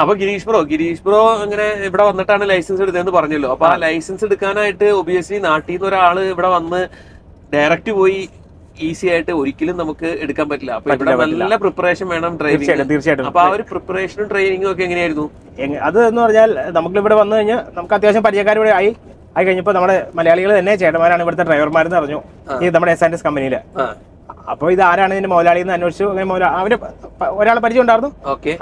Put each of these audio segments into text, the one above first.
അപ്പൊ ഗിരീഷ് ബ്രോ അങ്ങനെ ഇവിടെ വന്നിട്ടാണ് ലൈസൻസ് എടുത്തതെന്ന് പറഞ്ഞല്ലോ. അപ്പൊ ആ ലൈസൻസ് എടുക്കാനായിട്ട് ഒബിയസ്ലി നാട്ടിൽ നിന്ന് ഒരാള് ഇവിടെ വന്ന് ഡയറക്റ്റ് പോയി ഈസി ആയിട്ട് ഒരിക്കലും നമുക്ക് എടുക്കാൻ പറ്റില്ല. അപ്പൊ ഇവിടെ നല്ല പ്രിപ്പറേഷൻ വേണം ഡ്രൈവിംഗ്. തീർച്ചയായിട്ടും. അപ്പൊ ആ ഒരു പ്രിപ്പറേഷനും ട്രെയിനിങ്ങും ഒക്കെ എങ്ങനെയായിരുന്നു? അത് എന്ന് പറഞ്ഞാൽ നമുക്ക് ഇവിടെ വന്നു കഴിഞ്ഞാൽ നമുക്ക് അത്യാവശ്യം പരിചയക്കാർ ഇവിടെ ആയി കഴിഞ്ഞപ്പോൾ നമ്മുടെ മലയാളികൾ തന്നെ ചേട്ടന്മാരാണ് ഇവിടുത്തെ ഡ്രൈവർമാരെന്ന് പറഞ്ഞു ഈ നമ്മുടെ S&S കമ്പനിയിൽ. അപ്പോൾ ഇത് ആരാണ് ഇതിന്റെ മുതലാളി എന്ന് അന്വേഷിച്ചു. അങ്ങനെ അവര് ഒരാളെ പരിചയം ഉണ്ടായിരുന്നു.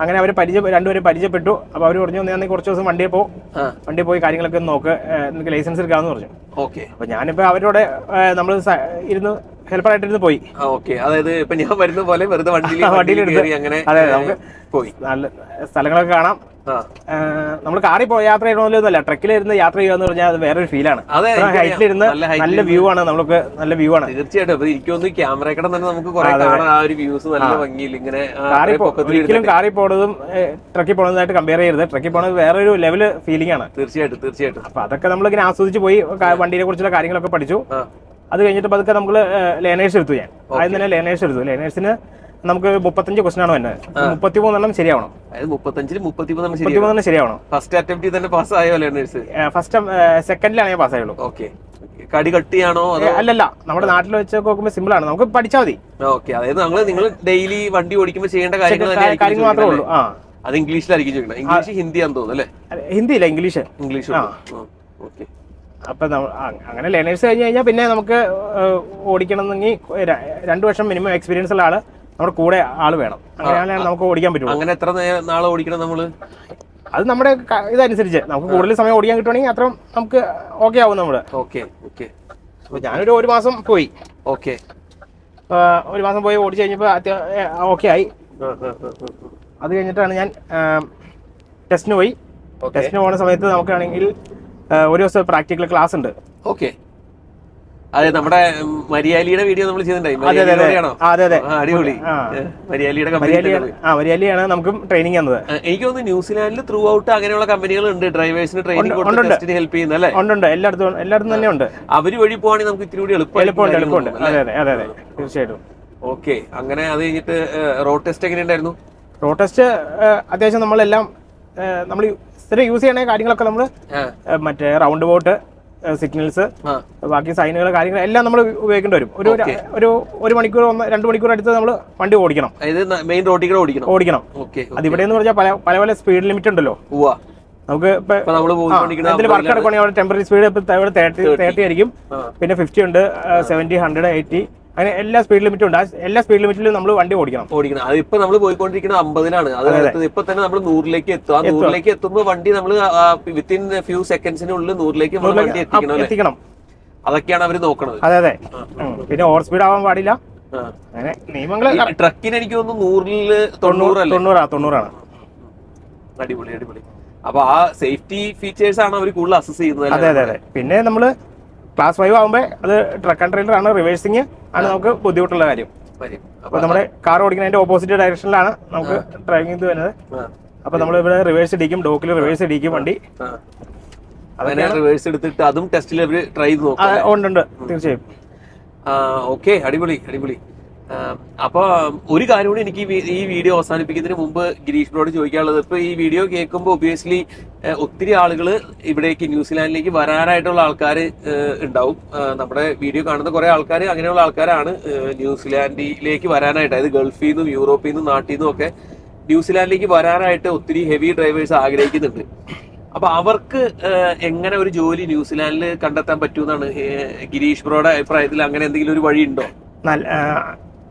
അങ്ങനെ അവര് രണ്ടുപേരും പരിചയപ്പെട്ടു. അപ്പൊ അവര് പറഞ്ഞു ഞാൻ കുറച്ച് ദിവസം വണ്ടിയിൽ പോയി കാര്യങ്ങളൊക്കെ നോക്ക്, എനിക്ക് ലൈസൻസ് എടുക്കാമെന്ന് പറഞ്ഞു. അപ്പൊ ഞാനിപ്പോ അവരോട് നമ്മൾ ഇരുന്ന് ഹെൽപ്പറായിട്ടിരുന്ന് പോയി. അതായത് ഇപ്പൊ ഞാൻ വരുന്ന പോലെ വെറുതെ വണ്ടിയിൽ അങ്ങനെ പോയി നല്ല സ്ഥലങ്ങളൊക്കെ കാണാം. നമ്മൾ കാറിൽ പോയി യാത്ര ചെയ്യണമെന്നല്ല, ട്രക്കിലിരുന്ന് യാത്ര ചെയ്യാന്ന് പറഞ്ഞാൽ അത് വേറൊരു ഫീലാണ്. ഹൈറ്റിലിരുന്ന് നല്ല വ്യൂ ആണ്, നമുക്ക് നല്ല വ്യൂ ആണ്. തീർച്ചയായിട്ടും എനിക്കൊന്ന് ക്യാമറ തന്നെ നമുക്ക് നല്ല ഭംഗിയിൽ ഇങ്ങനെ ഒരിക്കലും കാറിൽ പോണതും ട്രക്കിൽ പോണതായിട്ട് കമ്പയർ ചെയ്യരുത്. ട്രക്കിൽ പോണത് വേറൊരു ലെവൽ ഫീലിംഗ് ആണ്. തീർച്ചയായിട്ടും. അപ്പൊ അതൊക്കെ നമ്മളിങ്ങനെ ആസ്വദിച്ച് പോയി വണ്ടിയെ കുറിച്ചുള്ള കാര്യങ്ങളൊക്കെ പഠിച്ചു. അത് കഴിഞ്ഞിട്ട് അതൊക്കെ നമ്മള് ലേണേഴ്സ് എടുത്തു. ഞാൻ ആദ്യം തന്നെ ലേണേഴ്സ് എടുത്തു. ലേണേഴ്സിന് നമുക്ക് 35 ക്വസ്റ്റൻ ആണ് വരുന്നത്. 33 ശരിയാവണം. 33 ശരിയാവണം. ഫസ്റ്റ് അറ്റംപ്റ്റിൽ തന്നെ പാസ് ആയോ ലേണേഴ്സ്? സെക്കൻഡിലാണ് ഞാൻ പാസ് ആയുള്ളൂ. കടി കട്ടിയാണോ? അല്ലല്ല, നമ്മുടെ നാട്ടിൽ വെച്ച് നോക്കുമ്പോൾ സിമ്പിൾ ആണ്, നമുക്ക് പഠിച്ചാൽ മതി. അതായത് നിങ്ങൾ ഡെയിലി വണ്ടി ഓടിക്കുമ്പോൾ ചെയ്യേണ്ട കാര്യങ്ങൾ മാത്രമേ ഉള്ളൂ. അത് ഇംഗ്ലീഷിലായിരിക്കും ചോദിക്കണം. ഇംഗ്ലീഷ് ഹിന്ദിയാന്ന് തോന്നുന്നു അല്ലേ? ഹിന്ദിയില്ല, ഇംഗ്ലീഷ്. അപ്പൊ അങ്ങനെ ലേണേഴ്സ് കഴിഞ്ഞ് കഴിഞ്ഞാൽ പിന്നെ നമുക്ക് ഓടിക്കണമെന്നെങ്കിൽ 2 വർഷം മിനിമം എക്സ്പീരിയൻസ് ഉള്ള ആള് നമ്മുടെ കൂടെ ആള് വേണം. അങ്ങനെയാണ് നമുക്ക് ഓടിക്കാൻ പറ്റുള്ളൂ. അങ്ങനെ എത്ര നാളെ ഓടിക്കണം നമ്മള്? അത് നമ്മുടെ ഇതനുസരിച്ച് നമുക്ക് കൂടുതൽ സമയം ഓടിക്കാൻ കിട്ടുവാണെങ്കിൽ അത്ര നമുക്ക് ഓക്കെ ആവും നമ്മള്. അപ്പൊ ഞാനൊരു 1 മാസം പോയി. 1 മാസം പോയി ഓടിച്ചു കഴിഞ്ഞപ്പോ ഓക്കെ ആയി. അത് കഴിഞ്ഞിട്ടാണ് ഞാൻ ടെസ്റ്റിന് പോയി. ടെസ്റ്റിന് പോകുന്ന സമയത്ത് നമുക്കാണെങ്കിൽ ഒരു ദിവസം പ്രാക്ടിക്കൽ ക്ലാസ് ഉണ്ട്. അതെ, നമ്മുടെ മരിയാലിയുടെ വീഡിയോ നമ്മൾ ചെയ്തിട്ടുണ്ടായി. അടിപൊളി. മരിയാലിയാണ് നമുക്കും ട്രെയിനിങ് തന്നത്. എനിക്ക് തോന്നുന്നു ന്യൂസിലാൻഡിൽ ത്രൂ ഔട്ട് അങ്ങനെയുള്ള കമ്പനികളുണ്ട് ഡ്രൈവേഴ്സിന് ട്രെയിനിങ് ഹെൽപ്പ് ചെയ്യുന്നത് അല്ലേ? ഉണ്ട്, എല്ലായിടത്തും തന്നെ ഉണ്ട്. അവര് വഴി പോവാണെങ്കിൽ നമുക്ക് ഇത്തിരി കൂടി എളുപ്പമുണ്ട്. അതെ, തീർച്ചയായിട്ടും. അങ്ങനെ അത് കഴിഞ്ഞിട്ട് റോഡ് ടെസ്റ്റ് എങ്ങനെ ഉണ്ടായിരുന്നു? റോഡ് ടെസ്റ്റ് അത്യാവശ്യം നമ്മളെല്ലാം നമ്മൾ സ്ഥിരം യൂസ് ചെയ്യണ കാര്യങ്ങളൊക്കെ നമ്മൾ മറ്റേ റൗണ്ട് ബോട്ട്, സിഗ്നൽസ്, ബാക്കി സൈനുകൾ, കാര്യങ്ങൾ എല്ലാം നമ്മൾ ഉപയോഗിക്കേണ്ടി വരും. ഒരു മണിക്കൂർ 2 മണിക്കൂർ അടുത്ത് നമ്മൾ വണ്ടി ഓടിക്കണം. മെയിൻ റോഡിൽ ഓടിക്കണം. അത് ഇവിടെ എന്ന് പറഞ്ഞാൽ പല സ്പീഡ് ലിമിറ്റ് ഉണ്ടല്ലോ. നമുക്ക് വർക്ക് എടുക്കുകയാണെങ്കിൽ അവിടെ ടെമ്പററി സ്പീഡ് 30 ആയിരിക്കും. പിന്നെ 50 ഉണ്ട്, 70, 100, 80 അങ്ങനെ എല്ലാ സ്പീഡ് ലിമിറ്റും ഉണ്ട്. എല്ലാ സ്പീഡ് ലിമിറ്റിലും നമ്മൾ വണ്ടി ഓടിക്കണം. അതിപ്പോ നമ്മൾ പോയിക്കൊണ്ടിരിക്കുന്നത് 50-ലാണ്. അതായത് ഇപ്പൊ തന്നെ നമ്മൾ 100-ലേക്ക് എത്തും. ആ 100-ലേക്ക് എത്തുമ്പോൾ വണ്ടി നമ്മൾ വിത്തിൻ ഫ്യൂ സെക്കൻഡ്സിനുള്ളിൽ 100-ലേക്ക് വണ്ടി എത്തിക്കണം. അതൊക്കെയാണ് അവര് നോക്കണത്. അതെ. പിന്നെ ഓവർ സ്പീഡ് ആവാൻ പാടില്ല. അങ്ങനെ നിയമങ്ങൾ. ട്രക്കിന് എനിക്ക് തോന്നുന്നു 100-ൽ 90 അടിപൊളി. അപ്പൊ ആ സേഫ്റ്റി ഫീച്ചേഴ്സ് ആണ് അവർ കൂടുതൽ അസസ് ചെയ്യുന്നത്. അതെ. പിന്നെ നമ്മള് ക്ലാസ് 5 ആകുമ്പോൾ അത് ട്രക്ക് ആൻഡ് ട്രെയിലർ ആണ്. റിവേഴ്സിങ് ആണ് നമുക്ക് ബുദ്ധിമുട്ടുള്ള കാര്യം. അപ്പൊ നമ്മുടെ കാർ ഓടിക്കുന്നതിന്റെ ഓപ്പോസിറ്റ് ഡയറക്ഷനിലാണ് നമുക്ക് ഡ്രൈവിംഗ് ഇത് വരുന്നത്. അപ്പൊ നമ്മൾ ഇവിടെ റിവേഴ്സ് ഇടിക്കും, ഡോക്കിൽ റിവേഴ്സ് ഇടിക്കും വണ്ടി. റിവേഴ്സ് എടുത്തിട്ട് അതും ടെസ്റ്റിൽ ട്രൈ ചെയ്ത് നോക്കാം. ഉണ്ട്, തീർച്ചയായും. അടിപൊളി. അപ്പൊ ഒരു കാര്യം കൂടി എനിക്ക് ഈ വീഡിയോ അവസാനിപ്പിക്കുന്നതിന് മുമ്പ് ഗിരീഷ് ബ്രോയോട് ചോദിക്കാനുള്ളത്, ഇപ്പൊ ഈ വീഡിയോ കേൾക്കുമ്പോൾ ഒബിയസ്ലി ഒത്തിരി ആളുകൾ ഇവിടേക്ക് ന്യൂസിലാൻഡിലേക്ക് വരാനായിട്ടുള്ള ആൾക്കാർ ഉണ്ടാവും. നമ്മുടെ വീഡിയോ കാണുന്ന കുറെ ആൾക്കാർ അങ്ങനെയുള്ള ആൾക്കാരാണ് ന്യൂസിലാൻഡിലേക്ക് വരാനായിട്ട്, അതായത് ഗൾഫിൽ നിന്നും യൂറോപ്പിൽ നിന്നും നാട്ടിൽ നിന്നും ഒക്കെ ന്യൂസിലാൻഡിലേക്ക് വരാനായിട്ട് ഒത്തിരി ഹെവി ഡ്രൈവേഴ്സ് ആഗ്രഹിക്കുന്നുണ്ട്. അപ്പൊ അവർക്ക് എങ്ങനെ ഒരു ജോലി ന്യൂസിലാൻഡിൽ കണ്ടെത്താൻ പറ്റുമെന്നാണ് ഗിരീഷ് ബ്രോയുടെ അഭിപ്രായത്തിൽ? അങ്ങനെ എന്തെങ്കിലും ഒരു വഴി ഉണ്ടോ?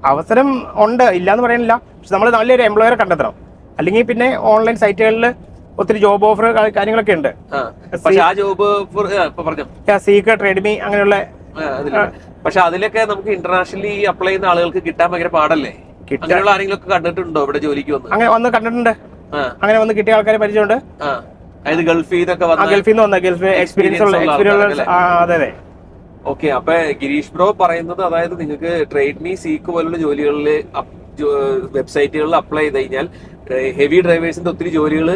അവസരം ഉണ്ട്, ഇല്ലാന്ന് പറയാനില്ല. പക്ഷെ നമ്മൾ നല്ലൊരു എംപ്ലോയറെ കണ്ടെത്തണം. അല്ലെങ്കിൽ പിന്നെ ഓൺലൈൻ സൈറ്റുകളിൽ ഒത്തിരി ജോബ് ഓഫർ കാര്യങ്ങളൊക്കെ ഉണ്ട്. സീക്ക്, ട്രേഡ്മി അങ്ങനെയുള്ള. പക്ഷെ അതിലൊക്കെ നമുക്ക് ഇന്റർനാഷണലി അപ്ലൈ ചെയ്യുന്ന ആളുകൾക്ക് കിട്ടാൻ ഭയങ്കര പാടല്ലേ? അങ്ങനെയുള്ള ആരെങ്കിലും ഒക്കെ കണ്ടിട്ടുണ്ടോ ഇവിടെ ജോലിക്ക് വന്ന്? അങ്ങനെ വന്ന് കണ്ടിട്ടുണ്ട്. അങ്ങനെ വന്ന് കിട്ടിയ ആൾക്കാരെ പരിചയമുണ്ട്. ഗൾഫിൽ നിന്ന് വന്ന ഗൾഫ് എക്സ്പീരിയൻസ്. അതെ. അപ്പൊ ഗിരീഷ് ബ്രോ പറയുന്നത്, അതായത് നിങ്ങൾക്ക് ട്രേഡ്മി, സീക്ക് പോലുള്ള ജോലികളിൽ വെബ്സൈറ്റുകളിൽ അപ്ലൈ ചെയ്ത് കഴിഞ്ഞാൽ ഹെവി ഡ്രൈവേഴ്സിന്റെ ഒത്തിരി ജോലികൾ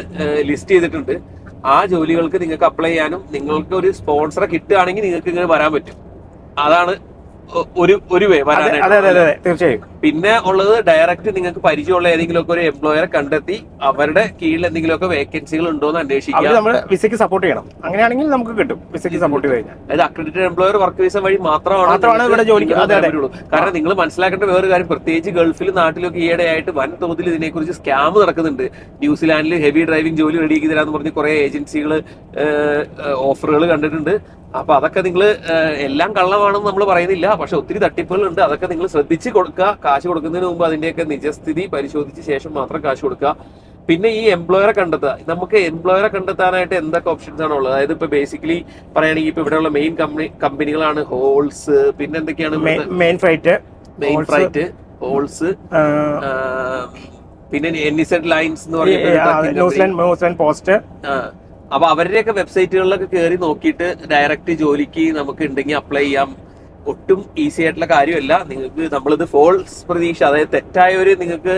ലിസ്റ്റ് ചെയ്തിട്ടുണ്ട്. ആ ജോലികൾക്ക് നിങ്ങൾക്ക് അപ്ലൈ ചെയ്യാനും നിങ്ങൾക്ക് ഒരു സ്പോൺസറെ കിട്ടുകയാണെങ്കിൽ നിങ്ങൾക്ക് ഇങ്ങനെ വരാൻ പറ്റും. അതാണ് ഒരു വേ അതെ വരാനായിട്ട്. അതെ അതെ തീർച്ചയായും. പിന്നെ ഉള്ളത് ഡയറക്റ്റ് നിങ്ങൾക്ക് പരിചയമുള്ള ഏതെങ്കിലും ഒക്കെ ഒരു എംപ്ലോയറെ കണ്ടെത്തി അവരുടെ കീഴിൽ എന്തെങ്കിലുമൊക്കെ വേക്കൻസികൾ ഉണ്ടോ എന്ന് അന്വേഷിക്കുക. അവർ നമ്മൾ വിസയ്ക്ക് സപ്പോർട്ട് ചെയ്യണം. അങ്ങനെയാണെങ്കിൽ നമുക്ക് കിട്ടും വിസയ്ക്ക് സപ്പോർട്ട് ചെയ്ത് കഴിഞ്ഞാൽ. അതായത് അക്രഡിറ്റഡ് എംപ്ലോയർ വർക്ക് വിസ വഴി മാത്രമാണ് ഇവിടെ ജോലിക്ക് പറ്റുള്ളൂ. കാരണം നിങ്ങൾ മനസ്സിലാക്കേണ്ട വേറൊരു കാര്യം, പ്രത്യേകിച്ച് ഗൾഫിലും നാട്ടിലൊക്കെ ഈയിടെയായിട്ട് വൻതോതിൽ ഇതിനെക്കുറിച്ച് സ്കാം നടക്കുന്നുണ്ട്. ന്യൂസിലാൻഡിൽ ഹെവി ഡ്രൈവിംഗ് ജോലി റെഡിയാക്കി തരാന്ന് പറഞ്ഞ് കുറെ ഏജൻസികൾ ഓഫറുകൾ കണ്ടിട്ടുണ്ട്. അപ്പൊ അതൊക്കെ നിങ്ങൾ എല്ലാം കള്ളമാണെന്ന് നമ്മൾ പറയുന്നില്ല, പക്ഷെ ഒത്തിരി തട്ടിപ്പുകളുണ്ട്. അതൊക്കെ നിങ്ങൾ ശ്രദ്ധിച്ച് കൊടുക്കുക. കാശ് കൊടുക്കുന്നതിന് മുമ്പ് അതിന്റെയൊക്കെ നിജസ്ഥിതി പരിശോധിച്ച ശേഷം മാത്രം കാശ് കൊടുക്കുക. പിന്നെ ഈ എംപ്ലോയറെ കണ്ടെത്തുക. നമുക്ക് എംപ്ലോയറെ കണ്ടെത്താനായിട്ട് എന്തൊക്കെ ഓപ്ഷൻസ് ആണ് ഉള്ളത്? അതായത് ഇപ്പൊ ബേസിക്കലി പറയുകയാണെങ്കിൽ ഇപ്പൊ ഇവിടെയുള്ള മെയിൻ കമ്പനികളാണ് ഹോൾസ്, പിന്നെ എന്തൊക്കെയാണ് മെയിൻ ഫ്രൈറ്റ്, ഹോൾസ്, പിന്നെ NZ ലൈൻസ് എന്ന് പറഞ്ഞ ന്യൂസിലാൻഡ് പോസ്റ്റ്. അപ്പൊ അവരുടെയൊക്കെ വെബ്സൈറ്റുകളിലൊക്കെ കയറി നോക്കിയിട്ട് ഡയറക്റ്റ് ജോലിക്ക് നമുക്ക് ഉണ്ടെങ്കിൽ അപ്ലൈ ചെയ്യാം. ഒട്ടും ഈസി ആയിട്ടുള്ള കാര്യമല്ല. നിങ്ങൾക്ക് നമ്മളിത് ഫോൾസ് പ്രതീക്ഷ, അതായത് തെറ്റായ ഒരു നിങ്ങൾക്ക്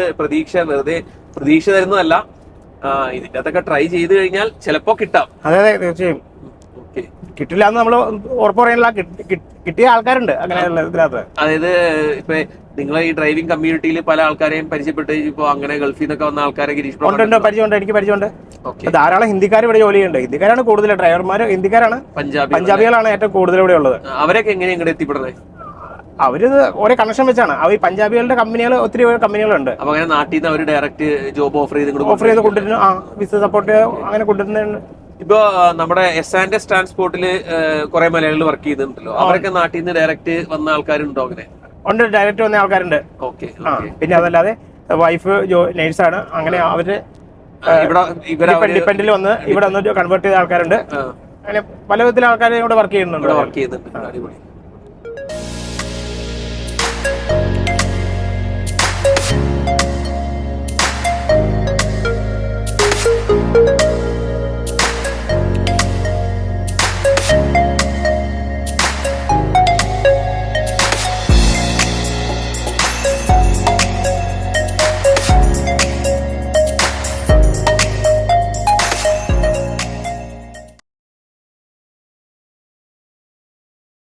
വെറുതെ പ്രതീക്ഷ തരുന്നതല്ല. ഇതിന്റെ അകത്തൊക്കെ ട്രൈ ചെയ്ത് കഴിഞ്ഞാൽ ചിലപ്പോ കിട്ടാം. അതെ അതെ തീർച്ചയായും. ഓക്കെ, കിട്ടില്ല എന്ന് നമ്മൾ ഉറപ്പ് പറയാനുള്ള കിട്ടിയ ആൾക്കാരുണ്ട് അങ്ങനെയുള്ള ഇതിനകത്ത്. അതായത് ഇപ്പൊ നിങ്ങളെ ഈ ഡ്രൈവിംഗ് കമ്മ്യൂണിറ്റിയിൽ പല ആൾക്കാരെയും പരിചയപ്പെട്ട് ഇപ്പൊ അങ്ങനെ ഗൾഫിൽ നിന്നൊക്കെ വന്ന ആൾക്കാരെ ഗിരീഷ് പരിചയമുണ്ട്, എനിക്ക് പരിചയമുണ്ട്. ധാരാളം ഹിന്ദിക്കാർ ഇവിടെ ജോലി ചെയ്യുന്നുണ്ട്. ഹിന്ദിക്കാരാണ് കൂടുതൽ, ഡ്രൈവർമാർ ഹിന്ദിക്കാരാണ്, പഞ്ചാബികളാണ് ഏറ്റവും കൂടുതൽ ഇവിടെ ഉള്ളത്. അവരൊക്കെ എങ്ങനെ ഇങ്ങോട്ട് എത്തിപ്പെടുന്നത്? അവര് ഓരോ കണക്ഷൻ വെച്ചാണ്. അവർ പഞ്ചാബികളുടെ കമ്പനികൾ, ഒത്തിരി കമ്പനികളുണ്ട്. അപ്പൊ അങ്ങനെ നാട്ടിൽ നിന്ന് അവർ ഡയറക്റ്റ് ജോബ് ഓഫർ ചെയ്ത് കൊണ്ടുവരുന്നു. വിസ സപ്പോർട്ട് അങ്ങനെ കൊണ്ടുവരുന്നുണ്ട്. ഇപ്പൊ നമ്മുടെ S&S ട്രാൻസ്പോർട്ടില് കുറെ മലയാളികൾ വർക്ക് ചെയ്യുന്നുണ്ടല്ലോ, അവരൊക്കെ നാട്ടിൽ നിന്ന് ഡയറക്റ്റ് വന്ന ആൾക്കാരുണ്ടോ? അങ്ങനെ ഉണ്ട്, ഡയറക്റ്റ് വന്ന ആൾക്കാരുണ്ട്. ഓക്കെ. പിന്നെ അതല്ലാതെ വൈഫ് നേഴ്സാണ്, അങ്ങനെ അവര് ഡിപ്പെൻഡിൽ വന്ന് ഇവിടെ വന്ന് കൺവേർട്ട് ചെയ്ത ആൾക്കാരുണ്ട്. അങ്ങനെ പല വിധത്തിലെ ആൾക്കാർ ഇവിടെ വർക്ക് ചെയ്യുന്നുണ്ട്. അടിപൊളി.